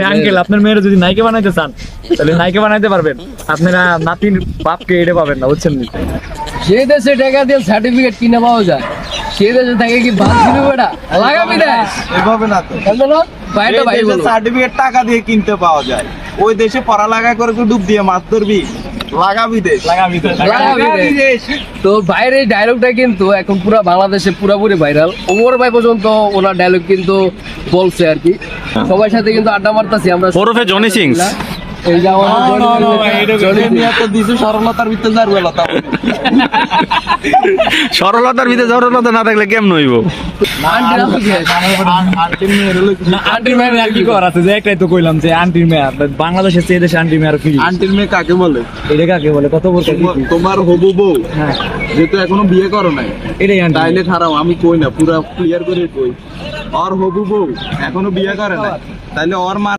Uncle আপনার মেয়ের যদি নায়িকা বানাইতে চান তাহলে নায়িকা বানাইতে পারবেন, আপনারা নাতির বাপকে এটা পাবেন না, বুঝছেন? যে দেশে টাকা দিয়ে সার্টিফিকেট কিনে পাওয়া যায় সে দেশে থাকে কি বাদ দিল বেটা লাগাবি না এভাবে না তো, ভাইটা ভাই বলো সার্টিফিকেট টাকা দিয়ে কিনতে পাওয়া যায়, ওই দেশে পড়ালেখা করে ডুব দিয়ে মাছ ধরবি, লাগাবি দেশ। লাগাবি দেশ। তো বাইরের ডায়লগটা কিন্তু এখন পুরো বাংলাদেশে পুরোপুরি ভাইরাল। ওমর ভাই পর্যন্ত ওনার ডায়লগ কিন্তু বলছে আর কি। সবার সাথে কিন্তু আড্ডা মারতাছি আমরা। ওরফে জনি সিং। এই যে আমাদের সরলতার ভিতরে জারবেলতা সরলতার ভিতরে সরলতা না থাকলে কেমন হইব? আন্টির মেয়ের আর কি করার আছে? যে একটাই তো কইলাম যে আন্টির মেয়ে, বাংলাদেশের চেয়ে দেশে আন্টির মেয়ে আর কি। আন্টির মেয়ে কাকে বলে? এটা কাকে বলে? কত বড় তোমার হবু বউ হ্যাঁ, যেহেতু এখনো বিয়ে করো নাই, এটাই আন্টি। তাইলে খারাপ আমি কই না, পুরা ক্লিয়ার করে কই, ওর হবু বউ এখনো বিয়ে করে নাই, তাইলে ওর মা